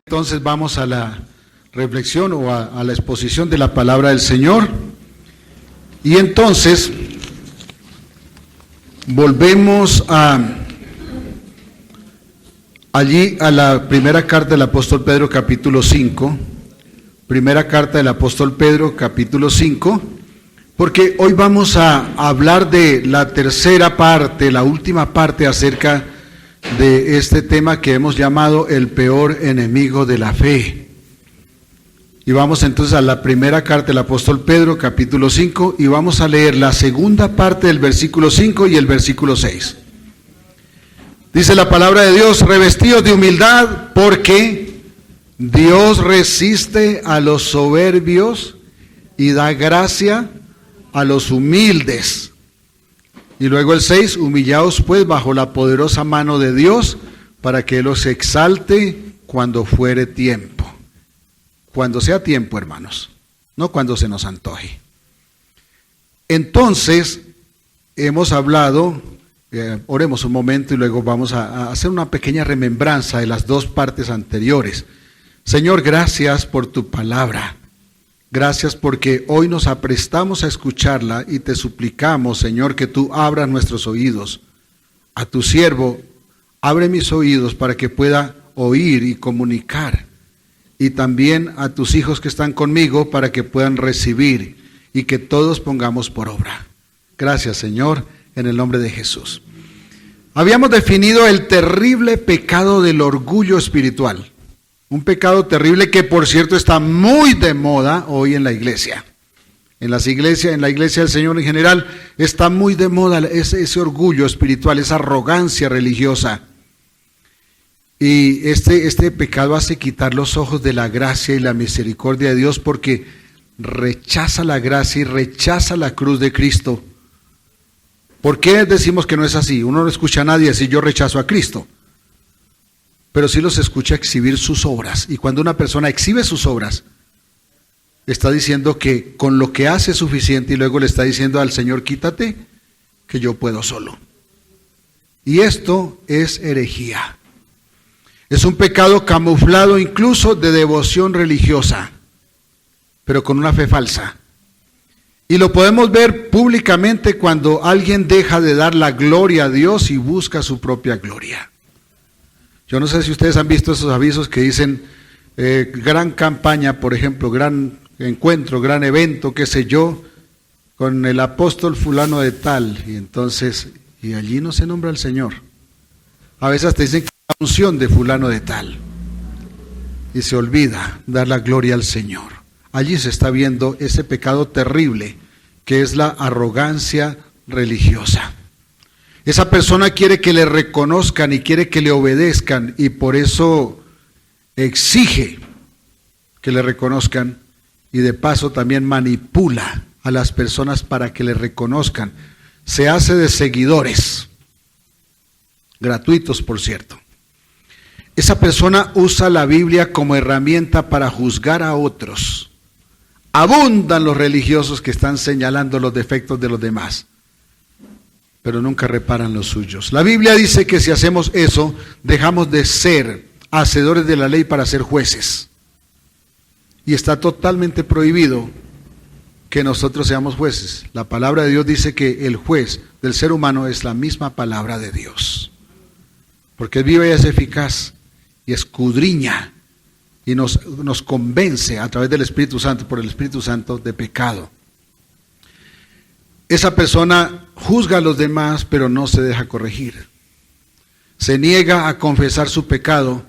Entonces vamos a la reflexión o a la exposición de la palabra del Señor. Y entonces volvemos allí a la primera carta del apóstol Pedro, capítulo 5. Primera carta del apóstol Pedro, capítulo 5, porque hoy vamos a hablar de la tercera parte, la última parte acerca de este tema que hemos llamado el peor enemigo de la fe. Y vamos entonces a la primera carta del apóstol Pedro, capítulo 5, y vamos a leer la segunda parte del versículo 5 y el versículo 6. Dice la palabra de Dios: revestidos de humildad, porque Dios resiste a los soberbios y da gracia a los humildes. Y luego el 6, humillaos pues bajo la poderosa mano de Dios, para que Él os exalte cuando fuere tiempo. Cuando sea tiempo, hermanos, no cuando se nos antoje. Entonces, hemos hablado, oremos un momento y luego vamos a hacer una pequeña remembranza de las dos partes anteriores. Señor, gracias por tu palabra. Gracias porque hoy nos aprestamos a escucharla y te suplicamos, Señor, que tú abras nuestros oídos. A tu siervo, abre mis oídos para que pueda oír y comunicar. Y también a tus hijos que están conmigo para que puedan recibir y que todos pongamos por obra. Gracias, Señor, en el nombre de Jesús. Habíamos definido el terrible pecado del orgullo espiritual. Un pecado terrible que, por cierto, está muy de moda hoy en la iglesia. En la iglesia del Señor en general, está muy de moda ese orgullo espiritual, esa arrogancia religiosa. Y este pecado hace quitar los ojos de la gracia y la misericordia de Dios, porque rechaza la gracia y rechaza la cruz de Cristo. ¿Por qué decimos que no es así? Uno no escucha a nadie decir yo rechazo a Cristo. Pero sí los escucha exhibir sus obras. Y cuando una persona exhibe sus obras, está diciendo que con lo que hace es suficiente, y luego le está diciendo al Señor, quítate, que yo puedo solo. Y esto es herejía. Es un pecado camuflado incluso de devoción religiosa, pero con una fe falsa. Y lo podemos ver públicamente cuando alguien deja de dar la gloria a Dios y busca su propia gloria. Yo no sé si ustedes han visto esos avisos que dicen gran campaña, por ejemplo, gran encuentro, gran evento, qué sé yo, con el apóstol fulano de tal, y allí no se nombra al Señor. A veces te dicen que la unción de fulano de tal, y se olvida dar la gloria al Señor. Allí se está viendo ese pecado terrible, que es la arrogancia religiosa. Esa persona quiere que le reconozcan y quiere que le obedezcan, y por eso exige que le reconozcan, y de paso también manipula a las personas para que le reconozcan. Se hace de seguidores, gratuitos por cierto. Esa persona usa la Biblia como herramienta para juzgar a otros. Abundan los religiosos que están señalando los defectos de los demás, pero nunca reparan los suyos. La Biblia dice que si hacemos eso, dejamos de ser hacedores de la ley para ser jueces. Y está totalmente prohibido que nosotros seamos jueces. La palabra de Dios dice que el juez del ser humano es la misma palabra de Dios. Porque Él vive y es eficaz y escudriña y nos convence a través del Espíritu Santo, por el Espíritu Santo, de pecado. Esa persona juzga a los demás, pero no se deja corregir. Se niega a confesar su pecado,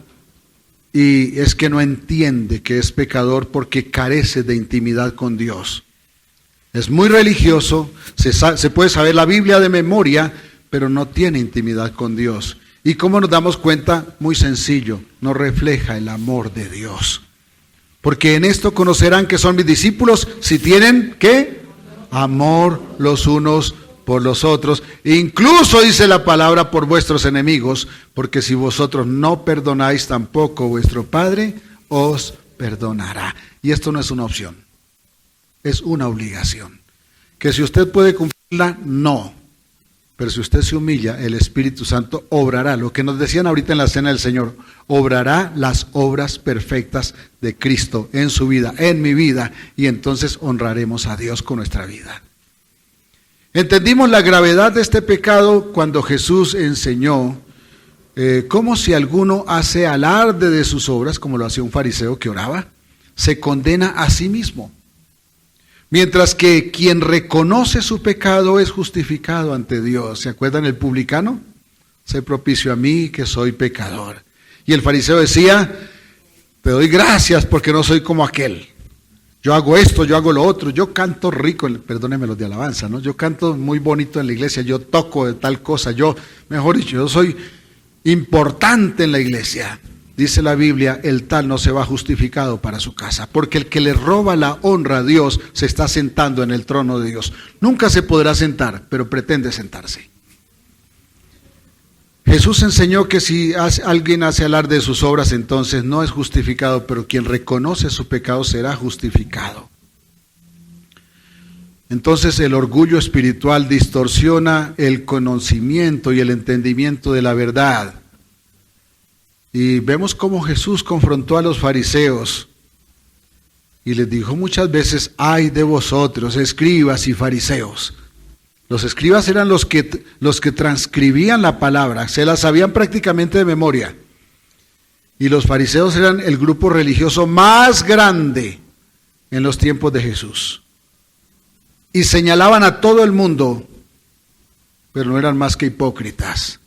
y es que no entiende que es pecador porque carece de intimidad con Dios. Es muy religioso, se puede saber la Biblia de memoria, pero no tiene intimidad con Dios. ¿Y cómo nos damos cuenta? Muy sencillo, no refleja el amor de Dios. Porque en esto conocerán que son mis discípulos si tienen, ¿qué? Amor los unos por los otros, incluso dice la palabra por vuestros enemigos, porque si vosotros no perdonáis, tampoco vuestro Padre os perdonará. Y esto no es una opción, es una obligación. Que si usted puede cumplirla, no. Pero si usted se humilla, el Espíritu Santo obrará, lo que nos decían ahorita en la cena del Señor, obrará las obras perfectas de Cristo en su vida, en mi vida, y entonces honraremos a Dios con nuestra vida. Entendimos la gravedad de este pecado cuando Jesús enseñó cómo si alguno hace alarde de sus obras, como lo hacía un fariseo que oraba, se condena a sí mismo. Mientras que quien reconoce su pecado es justificado ante Dios. ¿Se acuerdan el publicano? Sé propicio a mí que soy pecador. Y el fariseo decía, te doy gracias porque no soy como aquel. Yo hago esto, yo hago lo otro, yo canto rico, perdónenme los de alabanza, ¿no? Yo canto muy bonito en la iglesia, yo toco de tal cosa, mejor dicho, yo soy importante en la iglesia. Dice la Biblia, el tal no se va justificado para su casa, porque el que le roba la honra a Dios se está sentando en el trono de Dios. Nunca se podrá sentar, pero pretende sentarse. Jesús enseñó que si alguien hace alarde de sus obras, entonces no es justificado, pero quien reconoce su pecado será justificado. Entonces el orgullo espiritual distorsiona el conocimiento y el entendimiento de la verdad. Y vemos cómo Jesús confrontó a los fariseos y les dijo muchas veces, ay de vosotros, escribas y fariseos. Los escribas eran los que transcribían la palabra, se la sabían prácticamente de memoria. Y los fariseos eran el grupo religioso más grande en los tiempos de Jesús. Y señalaban a todo el mundo, pero no eran más que hipócritas.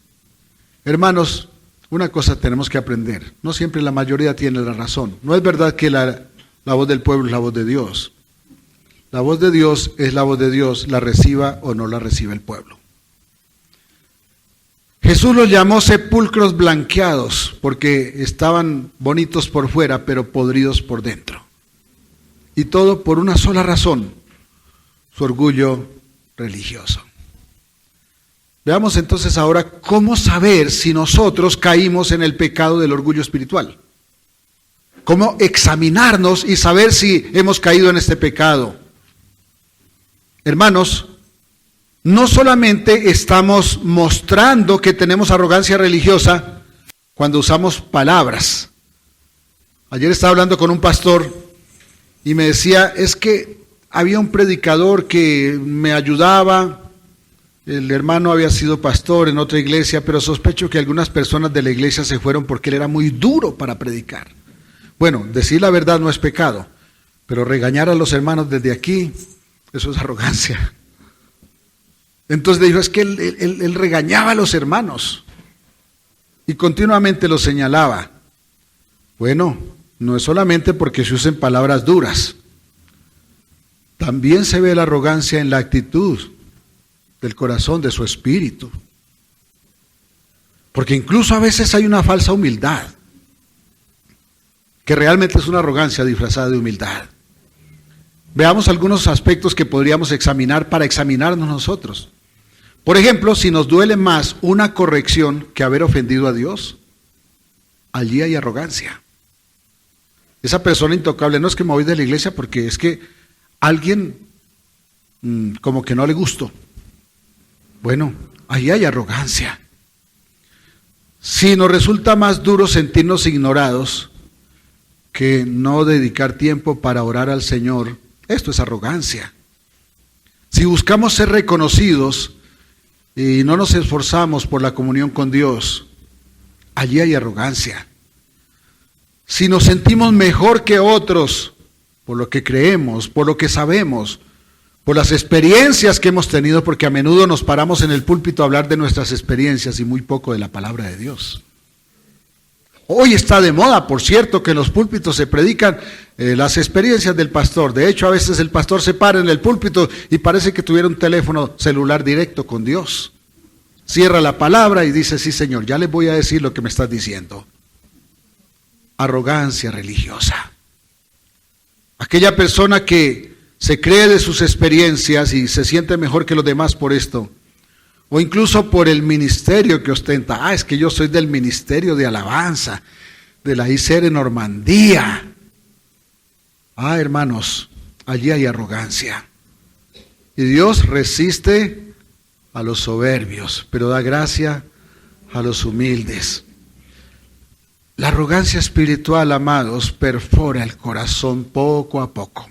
Hermanos, una cosa tenemos que aprender, no siempre la mayoría tiene la razón. No es verdad que la voz del pueblo es la voz de Dios. La voz de Dios es la voz de Dios, la reciba o no la reciba el pueblo. Jesús los llamó sepulcros blanqueados porque estaban bonitos por fuera, pero podridos por dentro. Y todo por una sola razón, su orgullo religioso. Veamos entonces ahora cómo saber si nosotros caímos en el pecado del orgullo espiritual. Cómo examinarnos y saber si hemos caído en este pecado. Hermanos, no solamente estamos mostrando que tenemos arrogancia religiosa cuando usamos palabras. Ayer estaba hablando con un pastor y me decía, es que había un predicador que me ayudaba. El hermano había sido pastor en otra iglesia, pero sospecho que algunas personas de la iglesia se fueron porque él era muy duro para predicar. Bueno, decir la verdad no es pecado, pero regañar a los hermanos desde aquí, eso es arrogancia. Entonces dijo, es que él regañaba a los hermanos y continuamente los señalaba. Bueno, no es solamente porque se usen palabras duras, también se ve la arrogancia en la actitud del corazón, de su espíritu. Porque incluso a veces hay una falsa humildad, que realmente es una arrogancia disfrazada de humildad. Veamos algunos aspectos que podríamos examinar para examinarnos nosotros. Por ejemplo, si nos duele más una corrección que haber ofendido a Dios, allí hay arrogancia. Esa persona intocable, no es que me voy de la iglesia porque es que alguien como que no le gustó. Bueno, ahí hay arrogancia. Si nos resulta más duro sentirnos ignorados que no dedicar tiempo para orar al Señor, esto es arrogancia. Si buscamos ser reconocidos y no nos esforzamos por la comunión con Dios, allí hay arrogancia. Si nos sentimos mejor que otros por lo que creemos, por lo que sabemos, por las experiencias que hemos tenido, porque a menudo nos paramos en el púlpito a hablar de nuestras experiencias y muy poco de la palabra de Dios. Hoy está de moda, por cierto, que en los púlpitos se predican las experiencias del pastor. De hecho, a veces el pastor se para en el púlpito y parece que tuviera un teléfono celular directo con Dios. Cierra la palabra y dice, sí Señor, ya les voy a decir lo que me estás diciendo. Arrogancia religiosa. Aquella persona que se cree de sus experiencias y se siente mejor que los demás por esto, o incluso por el ministerio que ostenta. Es que yo soy del ministerio de alabanza, de la ICR en Normandía. Hermanos, allí hay arrogancia. Y Dios resiste a los soberbios, pero da gracia a los humildes. La arrogancia espiritual, amados, perfora el corazón poco a poco.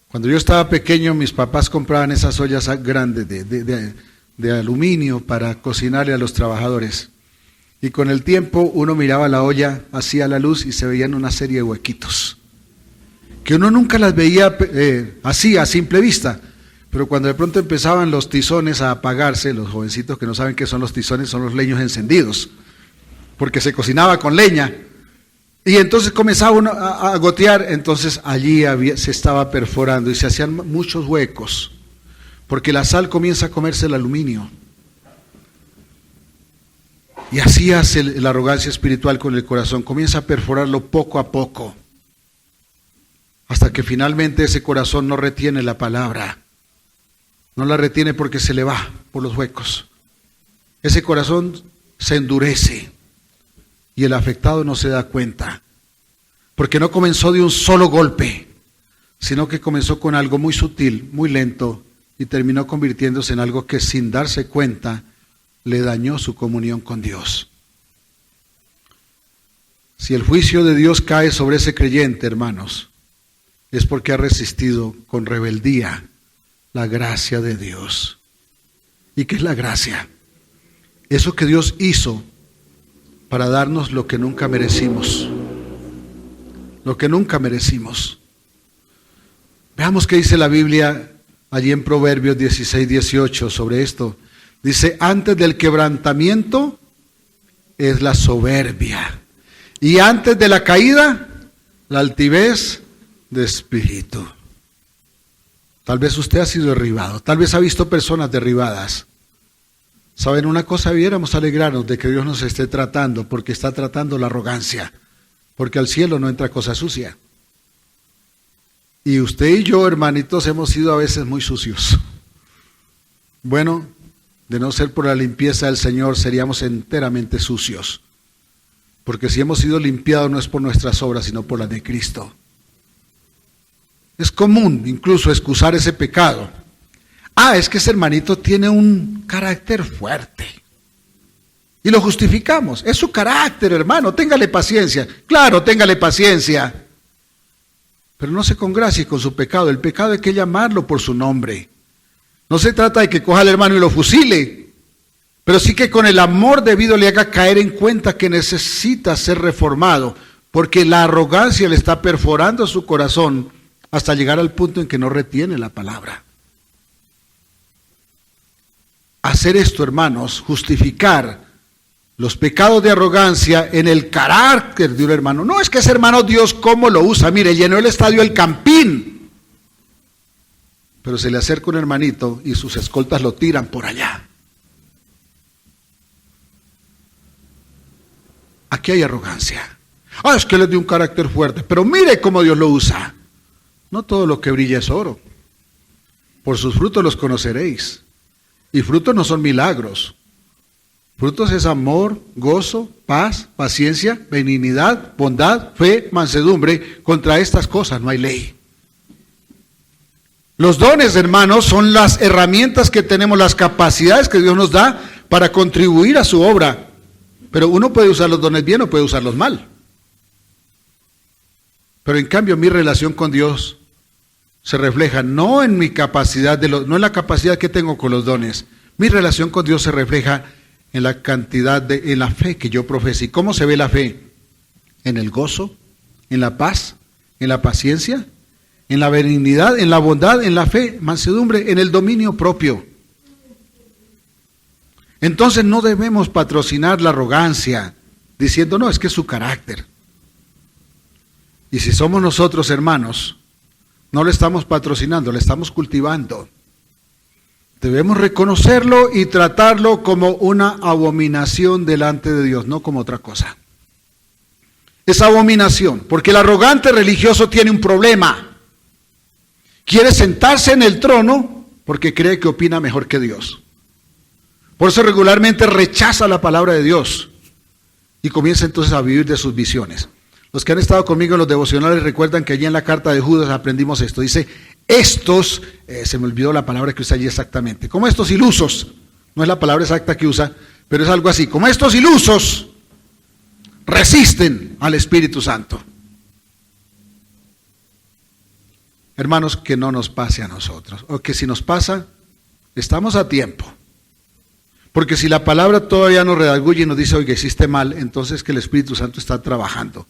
Cuando yo estaba pequeño, mis papás compraban esas ollas grandes de aluminio para cocinarle a los trabajadores. Y con el tiempo uno miraba la olla hacia la luz y se veían una serie de huequitos, que uno nunca las veía así a simple vista. Pero cuando de pronto empezaban los tizones a apagarse, los jovencitos que no saben qué son los tizones, son los leños encendidos, porque se cocinaba con leña. Y entonces comenzaba uno a gotear, entonces allí se estaba perforando y se hacían muchos huecos, porque la sal comienza a comerse el aluminio. Y así hace la arrogancia espiritual con el corazón, comienza a perforarlo poco a poco, hasta que finalmente ese corazón no retiene la palabra. No la retiene porque se le va por los huecos. Ese corazón se endurece y el afectado no se da cuenta, porque no comenzó de un solo golpe, sino que comenzó con algo muy sutil, muy lento, y terminó convirtiéndose en algo que sin darse cuenta le dañó su comunión con Dios. Si el juicio de Dios cae sobre ese creyente, hermanos, es porque ha resistido con rebeldía la gracia de Dios. ¿Y qué es la gracia? Eso que Dios hizo para darnos lo que nunca merecimos. Lo que nunca merecimos. Veamos qué dice la Biblia allí en Proverbios 16-18 sobre esto. Dice, antes del quebrantamiento es la soberbia, y antes de la caída, la altivez de espíritu. Tal vez usted ha sido derribado, tal vez ha visto personas derribadas. ¿Saben una cosa? Debiéramos alegrarnos de que Dios nos esté tratando, porque está tratando la arrogancia, porque al cielo no entra cosa sucia. Y usted y yo, hermanitos, hemos sido a veces muy sucios. Bueno, de no ser por la limpieza del Señor, seríamos enteramente sucios. Porque si hemos sido limpiados no es por nuestras obras, sino por las de Cristo. Es común incluso excusar ese pecado. Es que ese hermanito tiene un carácter fuerte. Y lo justificamos. Es su carácter, hermano, téngale paciencia. Claro, téngale paciencia. Pero no se congracie con su pecado. El pecado hay que llamarlo por su nombre. No se trata de que coja al hermano y lo fusile, pero sí que con el amor debido le haga caer en cuenta que necesita ser reformado, porque la arrogancia le está perforando su corazón hasta llegar al punto en que no retiene la palabra. Hacer esto, hermanos, justificar los pecados de arrogancia en el carácter de un hermano. No es que ese hermano Dios cómo lo usa. Mire, llenó el estadio El Campín. Pero se le acerca un hermanito y sus escoltas lo tiran por allá. Aquí hay arrogancia. Es que él es de un carácter fuerte, pero mire cómo Dios lo usa. No todo lo que brilla es oro. Por sus frutos los conoceréis. Y frutos no son milagros. Frutos es amor, gozo, paz, paciencia, benignidad, bondad, fe, mansedumbre. Contra estas cosas no hay ley. Los dones, hermanos, son las herramientas que tenemos, las capacidades que Dios nos da para contribuir a su obra. Pero uno puede usar los dones bien o puede usarlos mal. Pero en cambio mi relación con Dios se refleja no en mi capacidad, no en la capacidad que tengo con los dones. Mi relación con Dios se refleja en la cantidad en la fe que yo profeso. ¿Y cómo se ve la fe? En el gozo, en la paz, en la paciencia, en la benignidad, en la bondad, en la fe, mansedumbre, en el dominio propio. Entonces no debemos patrocinar la arrogancia diciendo, no, es que es su carácter. Y si somos nosotros, hermanos, no lo estamos patrocinando, lo estamos cultivando. Debemos reconocerlo y tratarlo como una abominación delante de Dios, no como otra cosa. Es abominación, porque el arrogante religioso tiene un problema. Quiere sentarse en el trono porque cree que opina mejor que Dios. Por eso regularmente rechaza la palabra de Dios y comienza entonces a vivir de sus visiones. Los que han estado conmigo en los devocionales recuerdan que allí en la carta de Judas aprendimos esto. Dice, estos, se me olvidó la palabra que usa allí exactamente, como estos ilusos, no es la palabra exacta que usa, pero es algo así, como estos ilusos resisten al Espíritu Santo. Hermanos, que no nos pase a nosotros, o que si nos pasa, estamos a tiempo. Porque si la palabra todavía nos redarguye y nos dice, oiga, hiciste mal, entonces que el Espíritu Santo está trabajando.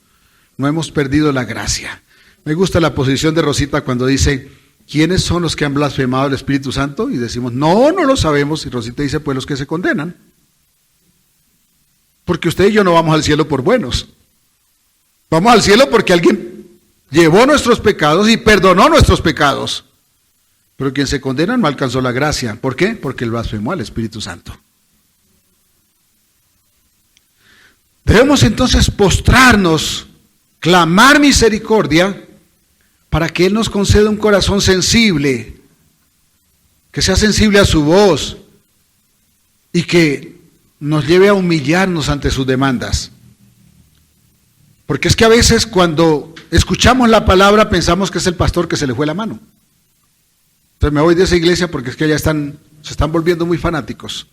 No hemos perdido la gracia. Me gusta la posición de Rosita cuando dice, ¿quiénes son los que han blasfemado al Espíritu Santo? Y decimos, no lo sabemos. Y Rosita dice, pues los que se condenan. Porque usted y yo no vamos al cielo por buenos. Vamos al cielo porque alguien llevó nuestros pecados y perdonó nuestros pecados. Pero quien se condena no alcanzó la gracia. ¿Por qué? Porque él blasfemó al Espíritu Santo. Debemos entonces postrarnos, clamar misericordia, para que Él nos conceda un corazón sensible, que sea sensible a su voz y que nos lleve a humillarnos ante sus demandas. Porque es que a veces cuando escuchamos la palabra pensamos que es el pastor que se le fue la mano. Entonces me voy de esa iglesia porque es que ya se están volviendo muy fanáticos.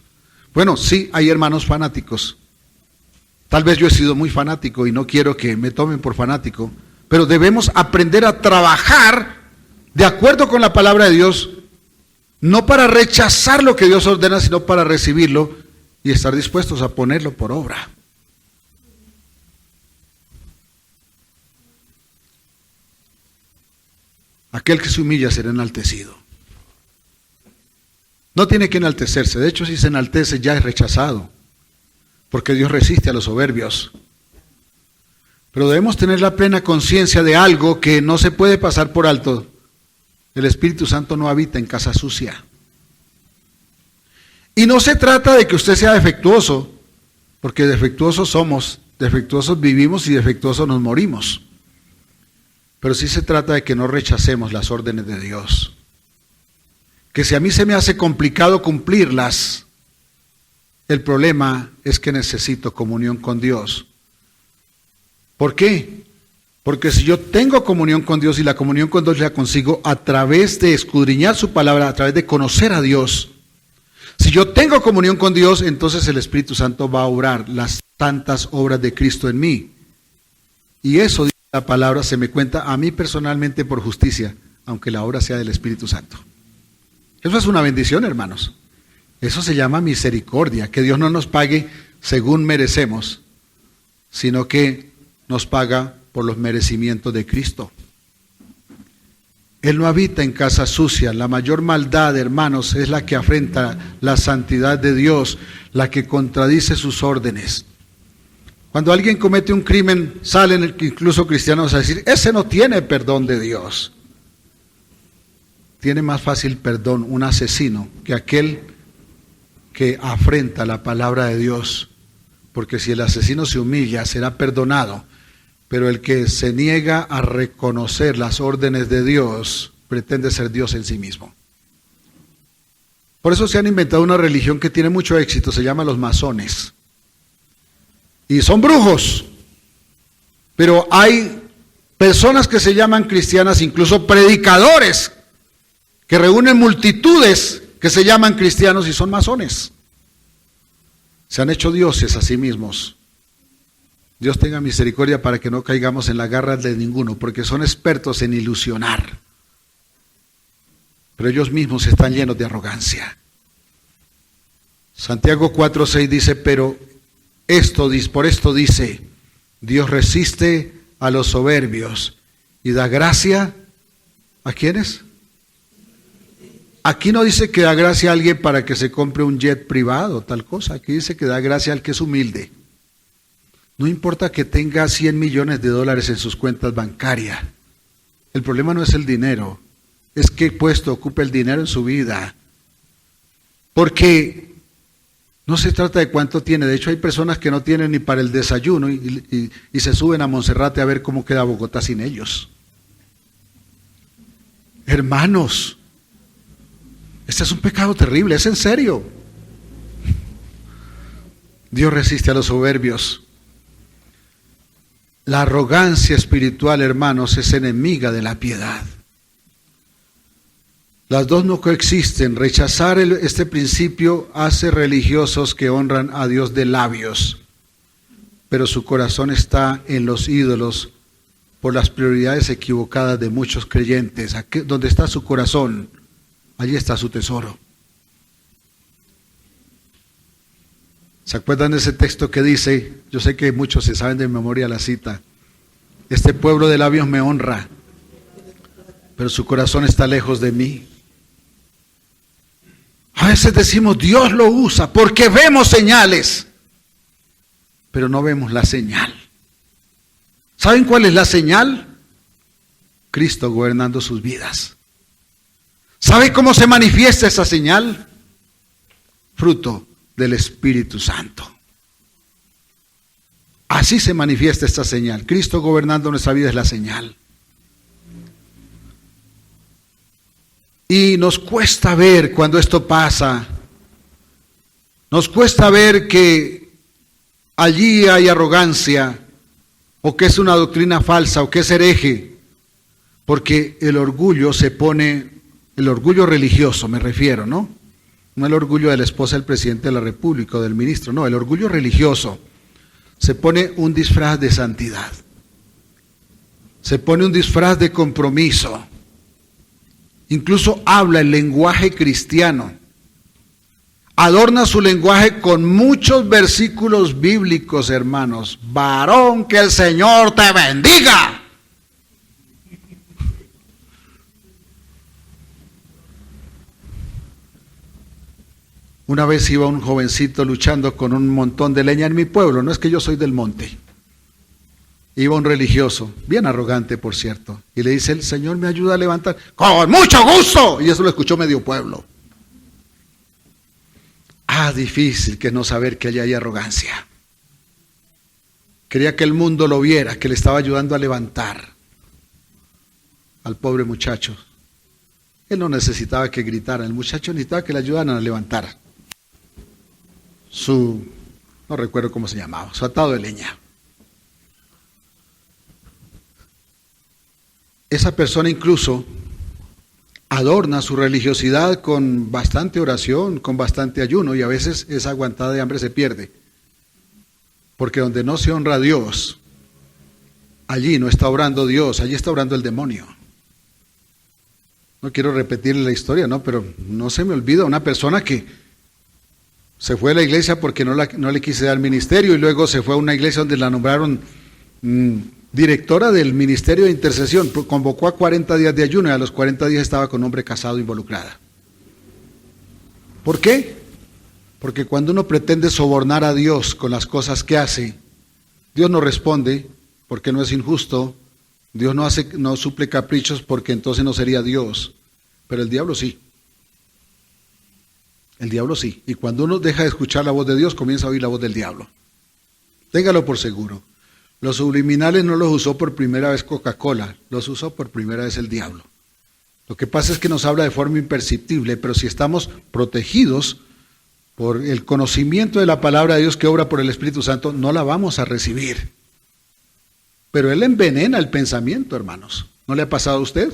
Bueno, sí, hay hermanos fanáticos. Tal vez yo he sido muy fanático y no quiero que me tomen por fanático, pero debemos aprender a trabajar de acuerdo con la palabra de Dios, no para rechazar lo que Dios ordena, sino para recibirlo y estar dispuestos a ponerlo por obra. Aquel que se humilla será enaltecido. No tiene que enaltecerse, de hecho si se enaltece ya es rechazado, porque Dios resiste a los soberbios. Pero debemos tener la plena conciencia de algo que no se puede pasar por alto. El Espíritu Santo no habita en casa sucia. Y no se trata de que usted sea defectuoso, porque defectuosos somos, defectuosos vivimos y defectuosos nos morimos. Pero sí se trata de que no rechacemos las órdenes de Dios. Que si a mí se me hace complicado cumplirlas, el problema es que necesito comunión con Dios. ¿Por qué? Porque si yo tengo comunión con Dios y la comunión con Dios la consigo a través de escudriñar su palabra, a través de conocer a Dios. Si yo tengo comunión con Dios, entonces el Espíritu Santo va a obrar las tantas obras de Cristo en mí. Y eso, dice la palabra, se me cuenta a mí personalmente por justicia, aunque la obra sea del Espíritu Santo. Eso es una bendición, hermanos. Eso se llama misericordia, que Dios no nos pague según merecemos, sino que nos paga por los merecimientos de Cristo. Él no habita en casa sucia. La mayor maldad, hermanos, es la que afrenta la santidad de Dios, la que contradice sus órdenes. Cuando alguien comete un crimen, salen incluso cristianos a decir, ese no tiene perdón de Dios. Tiene más fácil perdón un asesino que aquel que afrenta la palabra de Dios. Porque si el asesino se humilla, será perdonado. Pero el que se niega a reconocer las órdenes de Dios, pretende ser Dios en sí mismo. Por eso se han inventado una religión que tiene mucho éxito, se llama los masones. Y son brujos. Pero hay personas que se llaman cristianas, incluso predicadores, que reúnen multitudes que se llaman cristianos y son masones. Se han hecho dioses a sí mismos. Dios tenga misericordia para que no caigamos en la garra de ninguno, porque son expertos en ilusionar. Pero ellos mismos están llenos de arrogancia. Santiago 4:6 dice, pero por esto dice, Dios resiste a los soberbios y da gracia ¿a quiénes? Aquí no dice que da gracia a alguien para que se compre un jet privado, tal cosa. Aquí dice que da gracia al que es humilde. No importa que tenga 100 millones de dólares en sus cuentas bancarias. El problema no es el dinero, es qué puesto ocupa el dinero en su vida. Porque no se trata de cuánto tiene. De hecho, hay personas que no tienen ni para el desayuno y se suben a Monserrate a ver cómo queda Bogotá sin ellos. Hermanos, este es un pecado terrible, es en serio. Dios resiste a los soberbios. La arrogancia espiritual, hermanos, es enemiga de la piedad. Las dos no coexisten. Rechazar este principio hace religiosos que honran a Dios de labios, pero su corazón está en los ídolos por las prioridades equivocadas de muchos creyentes. Aquí, donde está su corazón, allí está su tesoro. ¿Se acuerdan de ese texto que dice? Yo sé que muchos se saben de memoria la cita. Este pueblo de labios me honra, pero su corazón está lejos de mí. A veces decimos, Dios lo usa porque vemos señales, pero no vemos la señal. ¿Saben cuál es la señal? Cristo gobernando sus vidas. ¿Sabe cómo se manifiesta esa señal? Fruto del Espíritu Santo. Así se manifiesta esta señal. Cristo gobernando nuestra vida es la señal. Y nos cuesta ver cuando esto pasa. Nos cuesta ver que allí hay arrogancia, o que es una doctrina falsa, o que es hereje, porque el orgullo se pone, el orgullo religioso me refiero, ¿no? No el orgullo de la esposa del presidente de la República o del ministro, no, el orgullo religioso se pone un disfraz de santidad, se pone un disfraz de compromiso, incluso habla el lenguaje cristiano, adorna su lenguaje con muchos versículos bíblicos, hermanos. Varón, que el Señor te bendiga. Una vez iba un jovencito luchando con un montón de leña en mi pueblo, no es que yo soy del monte. Iba un religioso, bien arrogante por cierto, y le dice, el Señor me ayuda a levantar. ¡Con mucho gusto! Y eso lo escuchó medio pueblo. Ah, difícil que no saber que allí hay arrogancia. Quería que el mundo lo viera, que le estaba ayudando a levantar al pobre muchacho. Él no necesitaba que gritaran, el muchacho necesitaba que le ayudaran a levantar no recuerdo cómo se llamaba, su atado de leña. Esa persona incluso adorna su religiosidad con bastante oración, con bastante ayuno, y a veces esa aguantada de hambre se pierde. Porque donde no se honra a Dios, allí no está orando Dios, allí está orando el demonio. No quiero repetir la historia, ¿no? Pero no se me olvida una persona que se fue a la iglesia porque no le quise dar ministerio, y luego se fue a una iglesia donde la nombraron directora del ministerio de intercesión. Convocó a 40 días de ayuno y a los 40 días estaba con un hombre casado involucrada. ¿Por qué? Porque cuando uno pretende sobornar a Dios con las cosas que hace, Dios no responde porque no es injusto. Dios no suple caprichos porque entonces no sería Dios, pero el diablo sí. El diablo sí. Y cuando uno deja de escuchar la voz de Dios, comienza a oír la voz del diablo. Téngalo por seguro. Los subliminales no los usó por primera vez Coca-Cola, los usó por primera vez el diablo. Lo que pasa es que nos habla de forma imperceptible, pero si estamos protegidos por el conocimiento de la palabra de Dios que obra por el Espíritu Santo, no la vamos a recibir. Pero Él envenena el pensamiento, hermanos. ¿No le ha pasado a usted?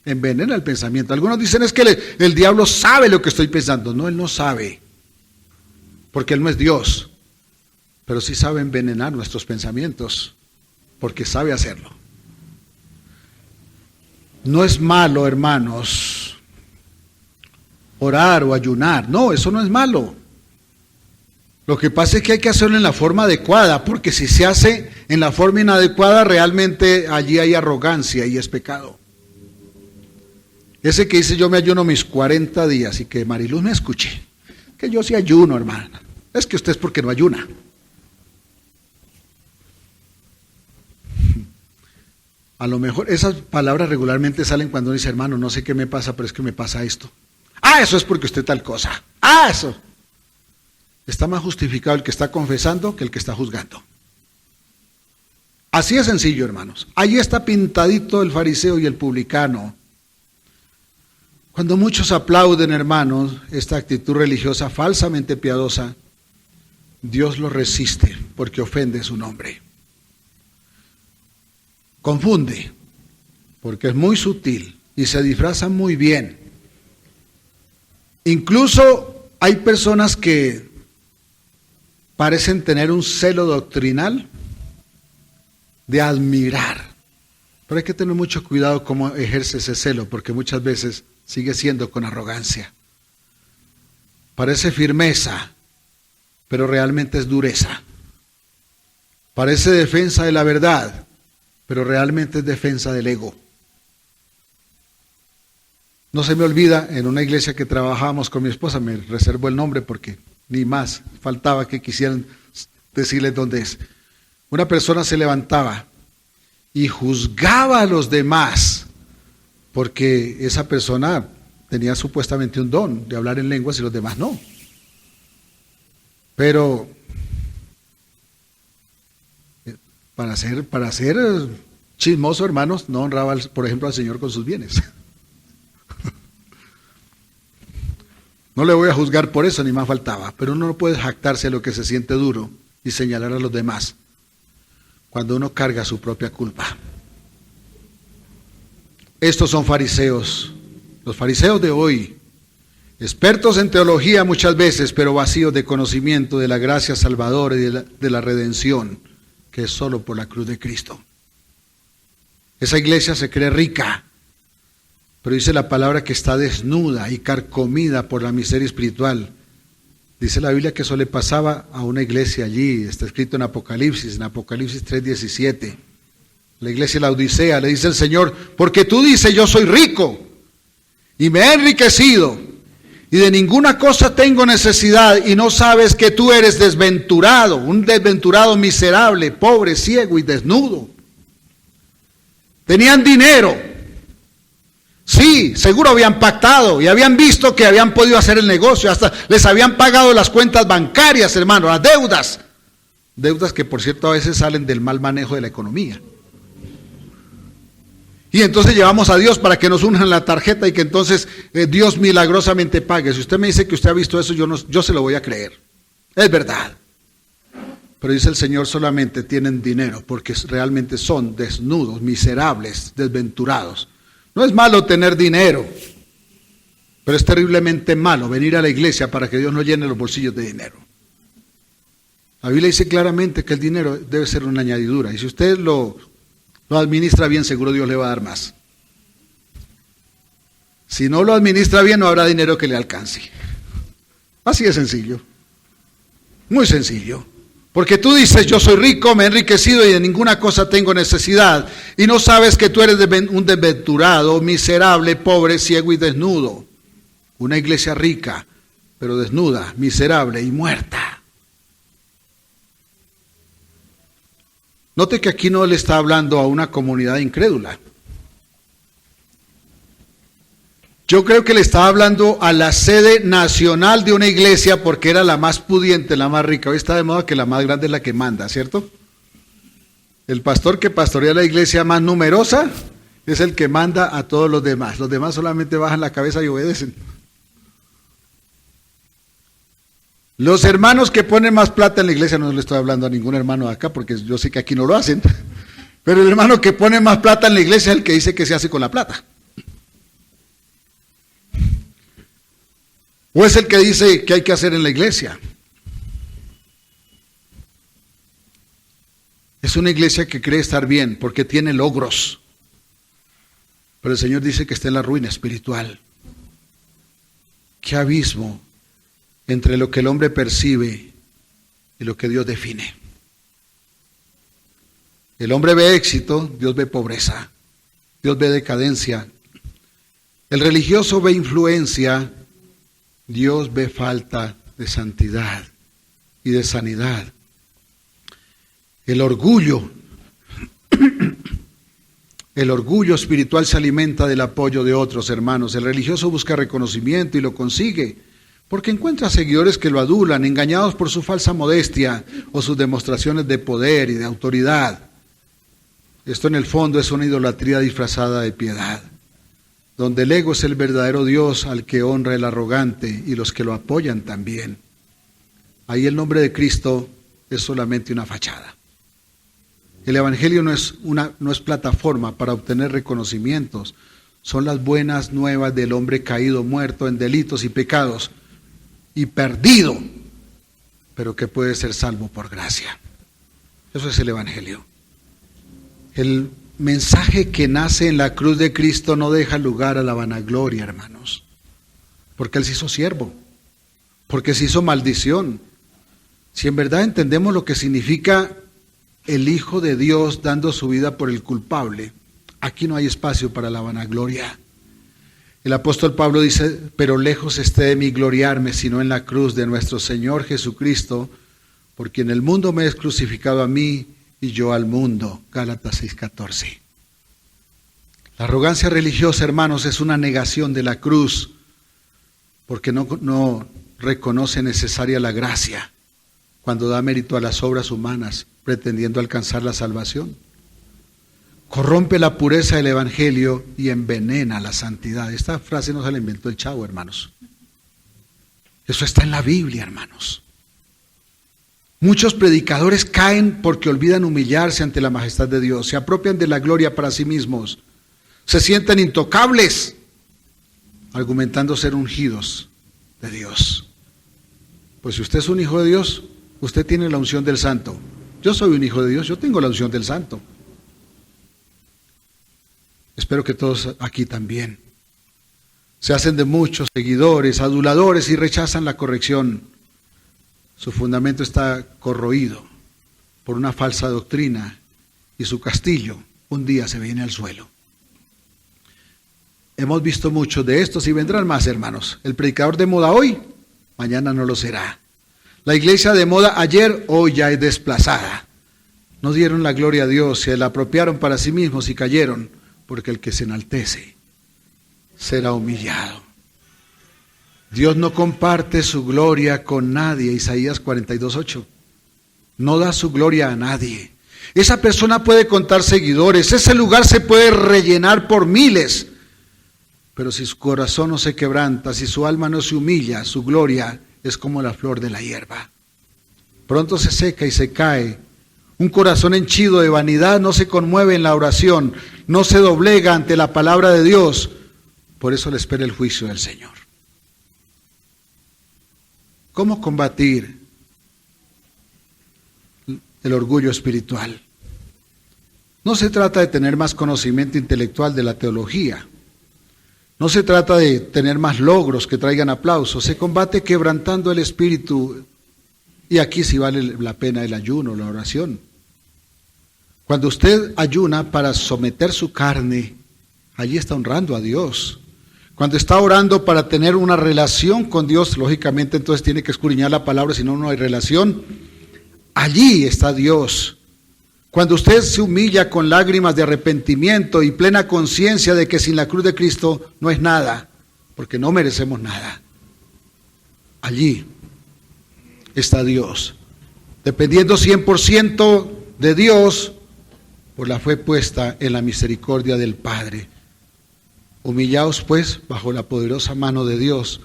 Envenena el pensamiento. Algunos dicen es que el diablo sabe lo que estoy pensando. No, Él no sabe, porque Él no es Dios. Pero sí sabe envenenar nuestros pensamientos, porque sabe hacerlo. No es malo, hermanos, orar o ayunar. No, eso no es malo. Lo que pasa es que hay que hacerlo en la forma adecuada, porque si se hace en la forma inadecuada, realmente allí hay arrogancia y es pecado. Ese que dice yo me ayuno mis 40 días y que Mariluz me escuche, que yo sí ayuno, hermana. Es que usted es porque no ayuna. A lo mejor esas palabras regularmente salen cuando uno dice, hermano, no sé qué me pasa, pero es que me pasa esto. Ah, eso es porque usted tal cosa. Ah, eso. Está más justificado el que está confesando que el que está juzgando. Así es sencillo, hermanos. Ahí está pintadito el fariseo y el publicano. Cuando muchos aplauden, hermanos, esta actitud religiosa falsamente piadosa, Dios lo resiste porque ofende su nombre. Confunde, porque es muy sutil y se disfrazan muy bien. Incluso hay personas que parecen tener un celo doctrinal de admirar. Pero hay que tener mucho cuidado cómo ejerce ese celo, porque muchas veces sigue siendo con arrogancia. Parece firmeza, pero realmente es dureza. Parece defensa de la verdad, pero realmente es defensa del ego. No se me olvida, en una iglesia que trabajábamos con mi esposa, me reservo el nombre porque ni más faltaba que quisieran decirles dónde es. Una persona se levantaba y juzgaba a los demás, porque esa persona tenía supuestamente un don de hablar en lenguas y los demás no. Pero para ser chismoso, hermanos, no honraba, por ejemplo, al Señor con sus bienes. No le voy a juzgar por eso, ni más faltaba, pero uno no puede jactarse de lo que se siente duro y señalar a los demás cuando uno carga su propia culpa. Estos son fariseos, los fariseos de hoy, expertos en teología muchas veces, pero vacíos de conocimiento de la gracia salvadora y de la redención, que es solo por la cruz de Cristo. Esa iglesia se cree rica, pero dice la palabra que está desnuda y carcomida por la miseria espiritual. Dice la Biblia que eso le pasaba a una iglesia allí, está escrito en Apocalipsis 3:17. La iglesia de la Odisea le dice el Señor, porque tú dices yo soy rico y me he enriquecido y de ninguna cosa tengo necesidad y no sabes que tú eres desventurado, un desventurado miserable, pobre, ciego y desnudo. Tenían dinero. Sí, seguro habían pactado y habían visto que habían podido hacer el negocio, hasta les habían pagado las cuentas bancarias, hermano, las deudas. Deudas que, por cierto, a veces salen del mal manejo de la economía. Y entonces llevamos a Dios para que nos unjan la tarjeta y que entonces Dios milagrosamente pague. Si usted me dice que usted ha visto eso, yo se lo voy a creer. Es verdad. Pero dice el Señor, solamente tienen dinero porque realmente son desnudos, miserables, desventurados. No es malo tener dinero, pero es terriblemente malo venir a la iglesia para que Dios no llene los bolsillos de dinero. La Biblia dice claramente que el dinero debe ser una añadidura, y si usted lo administra bien, seguro Dios le va a dar más. Si no lo administra bien, no habrá dinero que le alcance. Así de sencillo, muy sencillo. Porque tú dices, yo soy rico, me he enriquecido y de ninguna cosa tengo necesidad. Y no sabes que tú eres un desventurado, miserable, pobre, ciego y desnudo. Una iglesia rica, pero desnuda, miserable y muerta. Note que aquí no le está hablando a una comunidad incrédula. Yo creo que le estaba hablando a la sede nacional de una iglesia porque era la más pudiente, la más rica. Hoy está de moda que la más grande es la que manda, ¿cierto? El pastor que pastorea la iglesia más numerosa es el que manda a todos los demás. Los demás solamente bajan la cabeza y obedecen. Los hermanos que ponen más plata en la iglesia, no le estoy hablando a ningún hermano de acá porque yo sé que aquí no lo hacen, pero el hermano que pone más plata en la iglesia es el que dice que se hace con la plata. ¿O es el que dice que hay que hacer en la iglesia? Es una iglesia que cree estar bien porque tiene logros. Pero el Señor dice que está en la ruina espiritual. ¿Qué abismo entre lo que el hombre percibe y lo que Dios define? El hombre ve éxito, Dios ve pobreza. Dios ve decadencia. El religioso ve influencia, Dios ve falta de santidad y de sanidad. El orgullo espiritual se alimenta del apoyo de otros hermanos. El religioso busca reconocimiento y lo consigue porque encuentra seguidores que lo adulan, engañados por su falsa modestia o sus demostraciones de poder y de autoridad. Esto en el fondo es una idolatría disfrazada de piedad, donde el ego es el verdadero Dios al que honra el arrogante y los que lo apoyan también. Ahí el nombre de Cristo es solamente una fachada. El Evangelio no es plataforma para obtener reconocimientos. son las buenas nuevas del hombre caído, muerto en delitos y pecados y perdido, pero que puede ser salvo por gracia. Eso es el Evangelio. El mensaje que nace en la cruz de Cristo no deja lugar a la vanagloria, hermanos, porque Él se hizo siervo, porque se hizo maldición. Si en verdad entendemos lo que significa el Hijo de Dios dando su vida por el culpable, aquí no hay espacio para la vanagloria. El apóstol Pablo dice, pero lejos esté de mí gloriarme, sino en la cruz de nuestro Señor Jesucristo, porque en el mundo me es crucificado a mí y yo al mundo. Gálatas 6:14. La arrogancia religiosa, hermanos, es una negación de la cruz, porque no reconoce necesaria la gracia cuando da mérito a las obras humanas, pretendiendo alcanzar la salvación. Corrompe la pureza del Evangelio y envenena la santidad. Esta frase no se la inventó el Chavo, hermanos. Eso está en la Biblia, hermanos. Muchos predicadores caen porque olvidan humillarse ante la majestad de Dios, se apropian de la gloria para sí mismos, se sienten intocables, argumentando ser ungidos de Dios. Pues si usted es un hijo de Dios, usted tiene la unción del Santo. Yo soy un hijo de Dios, yo tengo la unción del Santo. Espero que todos aquí también. Se hacen de muchos seguidores, aduladores y rechazan la corrección. Su fundamento está corroído por una falsa doctrina y su castillo un día se viene al suelo. Hemos visto muchos de estos y vendrán más, hermanos. El predicador de moda hoy, mañana no lo será. La iglesia de moda ayer, hoy ya es desplazada. No dieron la gloria a Dios, se la apropiaron para sí mismos y cayeron, porque el que se enaltece será humillado. Dios no comparte su gloria con nadie, Isaías 42:8. No da su gloria a nadie. Esa persona puede contar seguidores, ese lugar se puede rellenar por miles, pero si su corazón no se quebranta, si su alma no se humilla, su gloria es como la flor de la hierba. Pronto se seca y se cae. Un corazón henchido de vanidad no se conmueve en la oración, no se doblega ante la palabra de Dios. Por eso le espera el juicio del Señor. ¿Cómo combatir el orgullo espiritual? No se trata de tener más conocimiento intelectual de la teología. No se trata de tener más logros que traigan aplausos. Se combate quebrantando el espíritu. Y aquí sí vale la pena el ayuno, la oración. Cuando usted ayuna para someter su carne, allí está honrando a Dios. Cuando está orando para tener una relación con Dios, lógicamente entonces tiene que escudriñar la palabra, si no, no hay relación. Allí está Dios. Cuando usted se humilla con lágrimas de arrepentimiento y plena conciencia de que sin la cruz de Cristo no es nada, porque no merecemos nada. Allí está Dios. Dependiendo 100% de Dios, por la fe puesta en la misericordia del Padre. Humillaos pues bajo la poderosa mano de Dios,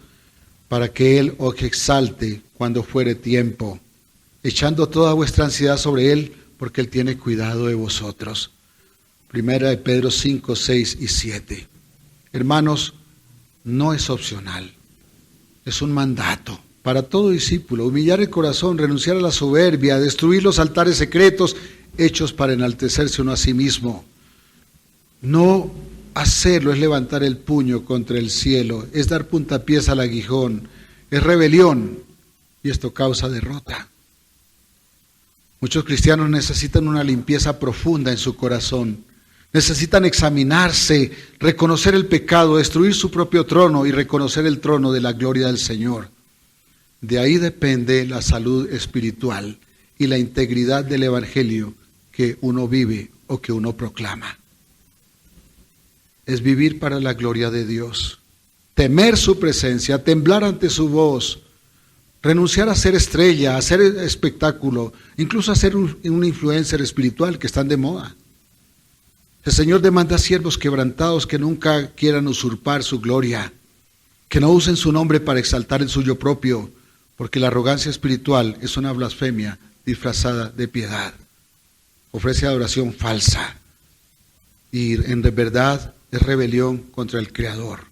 para que Él os exalte cuando fuere tiempo, echando toda vuestra ansiedad sobre Él, porque Él tiene cuidado de vosotros. Primera de Pedro 5, 6 y 7. Hermanos, no es opcional, es un mandato para todo discípulo. Humillar el corazón, renunciar a la soberbia, destruir los altares secretos hechos para enaltecerse uno a sí mismo. No hacerlo es levantar el puño contra el cielo, es dar puntapiés al aguijón, es rebelión y esto causa derrota. Muchos cristianos necesitan una limpieza profunda en su corazón, necesitan examinarse, reconocer el pecado, destruir su propio trono y reconocer el trono de la gloria del Señor. De ahí depende la salud espiritual y la integridad del Evangelio que uno vive o que uno proclama. Es vivir para la gloria de Dios, temer su presencia, temblar ante su voz, renunciar a ser estrella, a hacer espectáculo, incluso a ser un influencer espiritual que están de moda. El Señor demanda siervos quebrantados que nunca quieran usurpar su gloria, que no usen su nombre para exaltar el suyo propio, porque la arrogancia espiritual es una blasfemia disfrazada de piedad. Ofrece adoración falsa y en verdad es rebelión contra el Creador.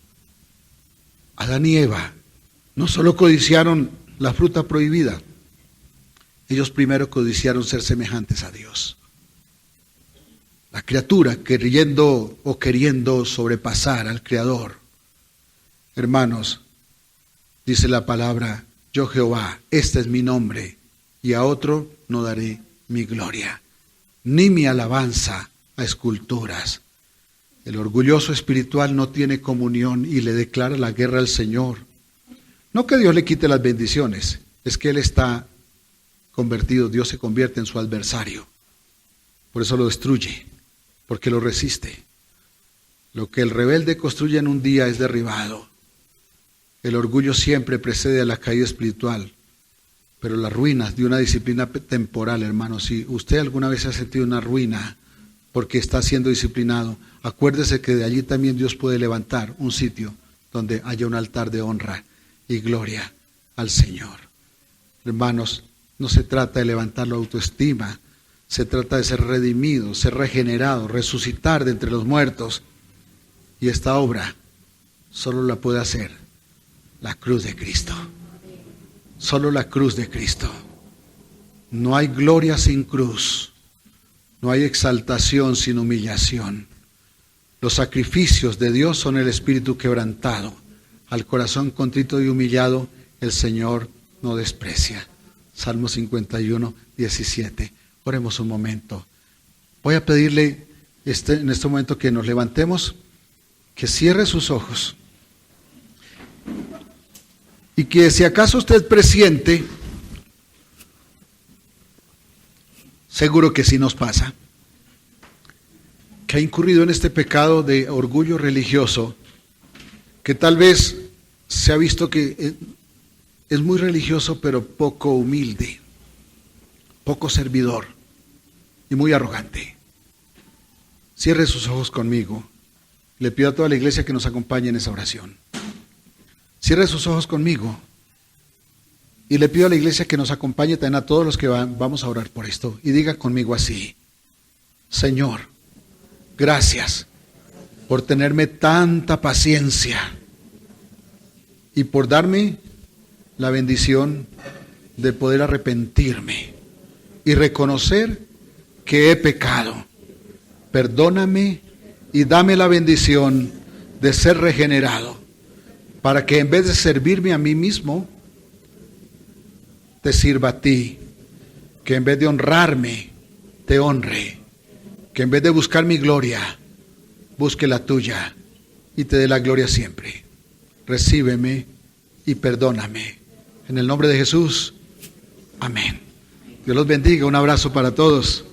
Adán y Eva no solo codiciaron la fruta prohibida, ellos primero codiciaron ser semejantes a Dios. La criatura queriendo sobrepasar al Creador. Hermanos, dice la palabra, yo Jehová, este es mi nombre, y a otro no daré mi gloria, ni mi alabanza a esculturas. El orgulloso espiritual no tiene comunión y le declara la guerra al Señor. No que Dios le quite las bendiciones, es que él está convertido, Dios se convierte en su adversario. Por eso lo destruye, porque lo resiste. Lo que el rebelde construye en un día es derribado. El orgullo siempre precede a la caída espiritual, pero las ruinas de una disciplina temporal, hermano, si usted alguna vez ha sentido una ruina porque está siendo disciplinado, acuérdese que de allí también Dios puede levantar un sitio donde haya un altar de honra y gloria al Señor. Hermanos, no se trata de levantar la autoestima, se trata de ser redimido, ser regenerado, resucitar de entre los muertos. Y esta obra solo la puede hacer la cruz de Cristo. Solo la cruz de Cristo. No hay gloria sin cruz. No hay exaltación sin humillación. Los sacrificios de Dios son el espíritu quebrantado. Al corazón contrito y humillado, el Señor no desprecia. Salmo 51, 17. Oremos un momento. Voy a pedirle en este momento que nos levantemos, que cierre sus ojos. Y que si acaso usted presiente, seguro que sí nos pasa, que ha incurrido en este pecado de orgullo religioso, que tal vez se ha visto que es muy religioso pero poco humilde, poco servidor y muy arrogante. Cierre sus ojos conmigo. Le pido a toda la iglesia que nos acompañe en esa oración. Cierre sus ojos conmigo y le pido a la iglesia que nos acompañe también a todos los que vamos a orar por esto. Y diga conmigo así: Señor, gracias por tenerme tanta paciencia y por darme la bendición de poder arrepentirme y reconocer que he pecado. Perdóname y dame la bendición de ser regenerado, para que en vez de servirme a mí mismo, te sirva a ti. Que en vez de honrarme, te honre. Que en vez de buscar mi gloria, busque la tuya y te dé la gloria siempre. Recíbeme y perdóname. En el nombre de Jesús, amén. Dios los bendiga. Un abrazo para todos.